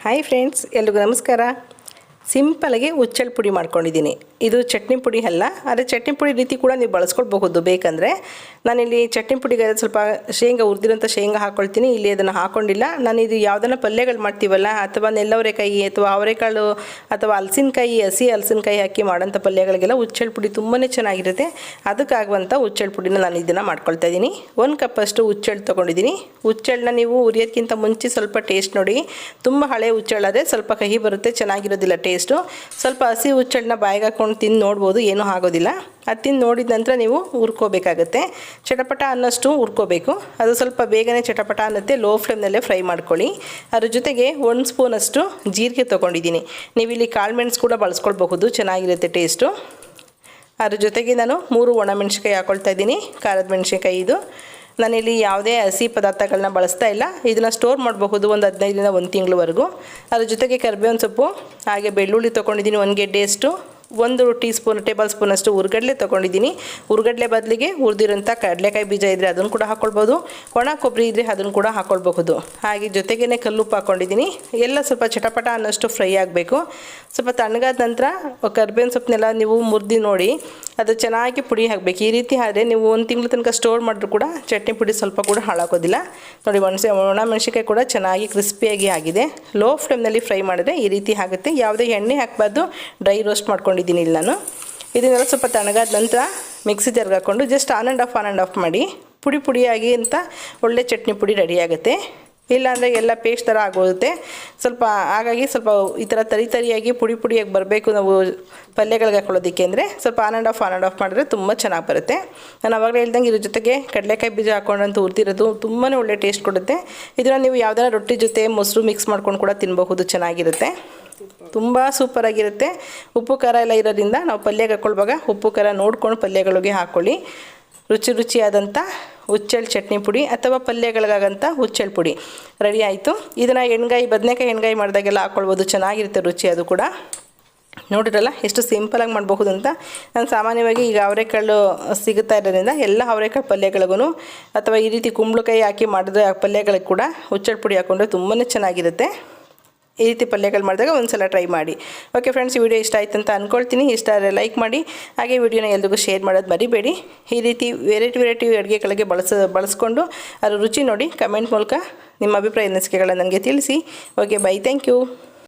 Hi friends, ಎಲ್ರಿಗೂ ನಮಸ್ಕಾರ. ಸಿಂಪಲ್ಲಾಗಿ ಹುಚ್ಚೆಳ್ಳು ಪುಡಿ ಮಾಡ್ಕೊಂಡಿದ್ದೀನಿ. ಇದು ಚಟ್ನಿ ಪುಡಿ ಅಲ್ಲ, ಆದರೆ ಚಟ್ನಿ ಪುಡಿ ರೀತಿ ಕೂಡ ನೀವು ಬಳಸ್ಕೊಳ್ಬಹುದು ಬೇಕಂದರೆ. ನಾನಿಲ್ಲಿ ಚಟ್ನಿ ಪುಡಿಗೆ ಸ್ವಲ್ಪ ಶೇಂಗಾ ಹುರಿದಿರೋಂಥ ಶೇಂಗಾ ಹಾಕ್ಕೊಳ್ತೀನಿ. ಇಲ್ಲಿ ಅದನ್ನು ಹಾಕ್ಕೊಂಡಿಲ್ಲ. ನಾನಿದು ಯಾವುದನ್ನ ಪಲ್ಯಗಳು ಮಾಡ್ತೀವಲ್ಲ, ಅಥವಾ ನೆಲ್ಲವರೆಕಾಯಿ ಅಥವಾ ಅವರೆಕಾಳು ಅಥವಾ ಹಸಿ ಹಲಸಿನಕಾಯಿ ಹಾಕಿ ಮಾಡೋಂಥ ಪಲ್ಯಗಳಿಗೆಲ್ಲ ಹುಚ್ಚೆಳ್ಳು ಪುಡಿ ತುಂಬಾ ಚೆನ್ನಾಗಿರುತ್ತೆ. ಅದಕ್ಕಾಗುವಂಥ ಹುಚ್ಚೆಳ್ಳು ಪುಡಿನ ನಾನು ಇದನ್ನು ಮಾಡ್ಕೊಳ್ತಾ ಇದ್ದೀನಿ. 1 ಕಪ್ಪಷ್ಟು ಹುಚ್ಚೆಳ್ಳು ತೊಗೊಂಡಿದ್ದೀನಿ. ಹುಚ್ಚೆಳ್ಳನ್ನ ನೀವು ಹುರಿಯೋದಕ್ಕಿಂತ ಮುಂಚೆ ಸ್ವಲ್ಪ ಟೇಸ್ಟ್ ನೋಡಿ. ತುಂಬ ಹಳೆ ಹುಚ್ಚೆಳ್ಳಾದರೆ ಸ್ವಲ್ಪ ಕಹಿ ಬರುತ್ತೆ, ಚೆನ್ನಾಗಿರೋದಿಲ್ಲ ಟೇಸ್ಟು. ಸ್ವಲ್ಪ ಹಸಿ ಹುಚ್ಚೆಳ್ಳನ್ನ ಬಾಯಿಗೆ ಹಾಕ್ಕೊಂಡು ತಿಂದು ನೋಡ್ಬೋದು, ಏನೂ ಆಗೋದಿಲ್ಲ. ಅದು ತಿಂದು ನೋಡಿದ ನಂತರ ನೀವು ಹುರ್ಕೋಬೇಕಾಗತ್ತೆ. ಚಟಪಟ ಅನ್ನೋಷ್ಟು ಹುರ್ಕೋಬೇಕು. ಅದು ಸ್ವಲ್ಪ ಬೇಗನೆ ಚಟಪಟ ಅನ್ನತ್ತೆ. ಲೋ ಫ್ಲೇಮ್ನಲ್ಲೇ ಫ್ರೈ ಮಾಡ್ಕೊಳ್ಳಿ. ಅದ್ರ ಜೊತೆಗೆ 1 ಸ್ಪೂನಷ್ಟು ಜೀರಿಗೆ ತೊಗೊಂಡಿದ್ದೀನಿ. ನೀವು ಇಲ್ಲಿ ಕಾಳು ಮೆಣಸು ಕೂಡ ಬಳಸ್ಕೊಳ್ಬಹುದು, ಚೆನ್ನಾಗಿರುತ್ತೆ ಟೇಸ್ಟು. ಅದ್ರ ಜೊತೆಗೆ ನಾನು 3 ಒಣಮೆಣ್ಸಿಕಾಯಿ ಹಾಕ್ಕೊಳ್ತಾ ಇದ್ದೀನಿ. ಖಾರದ ಮೆಣಸಿನ್ಕಾಯಿ ಇದು. ನಾನಿಲ್ಲಿ ಯಾವುದೇ ಹಸಿ ಪದಾರ್ಥಗಳನ್ನ ಬಳಸ್ತಾ ಇಲ್ಲ. ಇದನ್ನು ಸ್ಟೋರ್ ಮಾಡಬಹುದು ಒಂದು 15ರಿಂದ 1 ತಿಂಗಳವರೆಗೂ. ಅದ್ರ ಜೊತೆಗೆ ಕರಿಬೇವಿನ ಸೊಪ್ಪು, ಹಾಗೆ ಬೆಳ್ಳುಳ್ಳಿ ತೊಗೊಂಡಿದ್ದೀನಿ 1 ಗೆಡ್ಡೆಯಷ್ಟು. 1 ಟೇಬಲ್ ಸ್ಪೂನಷ್ಟು ಹುರ್ಗಡ್ಲೆ ತೊಗೊಂಡಿದ್ದೀನಿ. ಹುರ್ಗಡ್ಲೆ ಬದಲಿಗೆ ಹುರಿದಿರೋಂಥ ಕಡಲೆಕಾಯಿ ಬೀಜ ಇದ್ದರೆ ಅದನ್ನು ಕೂಡ ಹಾಕ್ಕೊಳ್ಬೋದು. ಒಣ ಕೊಬ್ಬರಿ ಇದ್ದರೆ ಅದನ್ನು ಕೂಡ ಹಾಕ್ಕೊಳ್ಬಹುದು. ಹಾಗೆ ಜೊತೆಗೇ ಕಲ್ಲುಪ್ಪು ಹಾಕ್ಕೊಂಡಿದ್ದೀನಿ. ಎಲ್ಲ ಸ್ವಲ್ಪ ಚಟಪಟ ಅನ್ನೋಷ್ಟು ಫ್ರೈ ಆಗಬೇಕು. ಸ್ವಲ್ಪ ತಣ್ಣಗಾದ ನಂತರ ಕರಿಬೇವಿನ ಸೊಪ್ಪನ್ನೆಲ್ಲ ನೀವು ಮುರಿದು ನೋಡಿ, ಅದು ಚೆನ್ನಾಗಿ ಪುಡಿ ಹಾಕಬೇಕು. ಈ ರೀತಿ ಆದರೆ ನೀವು 1 ತಿಂಗಳ ತನಕ ಸ್ಟೋರ್ ಮಾಡಿದ್ರು ಕೂಡ ಚಟ್ನಿ ಪುಡಿ ಸ್ವಲ್ಪ ಕೂಡ ಹಾಳಾಗೋದಿಲ್ಲ. ನೋಡಿ, ಒಣ ಮೆಣಸಿನ್ಕಾಯಿ ಕೂಡ ಚೆನ್ನಾಗಿ ಕ್ರಿಸ್ಪಿಯಾಗಿ ಆಗಿದೆ. ಲೋ ಫ್ಲೇಮ್ನಲ್ಲಿ ಫ್ರೈ ಮಾಡಿದ್ರೆ ಈ ರೀತಿ ಆಗುತ್ತೆ. ಯಾವುದೇ ಎಣ್ಣೆ ಹಾಕಬಾರ್ದು, ಡ್ರೈ ರೋಸ್ಟ್ ಮಾಡ್ಕೊಂಡಿದ್ದೀನಿ ಇಲ್ಲಿ ನಾನು. ಇದನ್ನೆಲ್ಲ ಸ್ವಲ್ಪ ತಣ್ಣಗಾದ ನಂತರ ಮಿಕ್ಸಿ ಜಾರ್ಗೆ ಹಾಕ್ಕೊಂಡು ಜಸ್ಟ್ ಆನ್ ಆ್ಯಂಡ್ ಆಫ್ ಮಾಡಿ ಪುಡಿಯಾಗಿ ಅಂತ ಒಳ್ಳೆ ಚಟ್ನಿ ಪುಡಿ ರೆಡಿ ಆಗುತ್ತೆ. ಇಲ್ಲಾಂದರೆ ಎಲ್ಲ ಪೇಸ್ಟ್ ಥರ ಆಗೋಗುತ್ತೆ. ಹಾಗಾಗಿ ಸ್ವಲ್ಪ ಈ ಥರ ತರಿಯಾಗಿ ಪುಡಿಯಾಗಿ ಬರಬೇಕು ನಾವು ಪಲ್ಯಗಳಿಗೆ ಹಾಕೊಳ್ಳೋದಕ್ಕೆ ಅಂದರೆ ಸ್ವಲ್ಪ ಆನ್ ಆ್ಯಂಡ್ ಆಫ್ ಮಾಡಿದ್ರೆ ತುಂಬ ಚೆನ್ನಾಗಿ ಬರುತ್ತೆ. ನಾನು ಆವಾಗಲೇ ಹೇಳ್ದಂಗೆ ಇದ್ರ ಜೊತೆಗೆ ಕಡಲೆಕಾಯಿ ಬೀಜ ಹಾಕ್ಕೊಂಡಂತೂ ಹುರಿದಿರೋದು ತುಂಬಾ ಒಳ್ಳೆ ಟೇಸ್ಟ್ ಕೊಡುತ್ತೆ. ಇದನ್ನು ನೀವು ಯಾವ್ದಾರ ರೊಟ್ಟಿ ಜೊತೆ ಮೊಸರು ಮಿಕ್ಸ್ ಮಾಡ್ಕೊಂಡು ಕೂಡ ತಿನ್ನಬಹುದು, ಚೆನ್ನಾಗಿರುತ್ತೆ. ತುಂಬ ಸೂಪರಾಗಿರುತ್ತೆ. ಉಪ್ಪು ಖಾರ ಎಲ್ಲ ಇರೋದ್ರಿಂದ ನಾವು ಪಲ್ಯಗೆ ಹಾಕ್ಕೊಳ್ವಾಗ ಉಪ್ಪು ಖಾರ ನೋಡ್ಕೊಂಡು ಪಲ್ಯಗಳಿಗೆ ಹಾಕ್ಕೊಳ್ಳಿ. ರುಚಿಯಾದಂಥ ಹುಚ್ಚೆಳ್ಳು ಚಟ್ನಿ ಪುಡಿ ಅಥವಾ ಪಲ್ಯಗಳಿಗಾಗಂಥ ಹುಚ್ಚೆಳ್ಳು ಪುಡಿ ರೆಡಿ ಆಯಿತು. ಇದನ್ನು ಬದನೆಕಾಯಿ ಎಣ್ಗಾಯಿ ಮಾಡಿದಾಗೆಲ್ಲ ಹಾಕ್ಕೊಳ್ಬೋದು, ಚೆನ್ನಾಗಿರುತ್ತೆ ರುಚಿ ಅದು ಕೂಡ. ನೋಡಿರಲ್ಲ ಎಷ್ಟು ಸಿಂಪಲಾಗಿ ಮಾಡಬಹುದು ಅಂತ. ನಾನು ಸಾಮಾನ್ಯವಾಗಿ ಈಗ ಅವರೆಕಾಳು ಸಿಗುತ್ತಾ ಇರೋದ್ರಿಂದ ಎಲ್ಲ ಅವರೆಕಾಳು ಪಲ್ಯಗಳಿಗೂ ಅಥವಾ ಈ ರೀತಿ ಕುಂಬಳಕಾಯಿ ಹಾಕಿ ಮಾಡಿದ್ರೆ ಆ ಪಲ್ಯಗಳಿಗೆ ಕೂಡ ಹುಚ್ಚೆಳ್ಳು ಪುಡಿ ಹಾಕ್ಕೊಂಡ್ರೆ ತುಂಬಾ ಚೆನ್ನಾಗಿರುತ್ತೆ. ಈ ರೀತಿ ಪಲ್ಯಗಳು ಮಾಡಿದಾಗ ಒಂದು ಸಲ ಟ್ರೈ ಮಾಡಿ. ಓಕೆ ಫ್ರೆಂಡ್ಸ್, ಈ ವಿಡಿಯೋ ಇಷ್ಟ ಆಯ್ತು ಅಂತ ಅಂದ್ಕೊಳ್ತೀನಿ. ಇಷ್ಟ ಆದರೆ ಲೈಕ್ ಮಾಡಿ, ಹಾಗೆ ವಿಡಿಯೋನ ಎಲ್ರಿಗೂ ಶೇರ್ ಮಾಡೋದು ಮರಿಬೇಡಿ. ಈ ರೀತಿ ವೆರೈಟಿ ಅಡುಗೆಗಳಿಗೆ ಬಳಸ್ಕೊಂಡು ಅದರ ರುಚಿ ನೋಡಿ ಕಮೆಂಟ್ ಮೂಲಕ ನಿಮ್ಮ ಅಭಿಪ್ರಾಯ ಅನಿಸಿಕೆಗಳನ್ನು ನನಗೆ ತಿಳಿಸಿ. Okay, bye, thank you.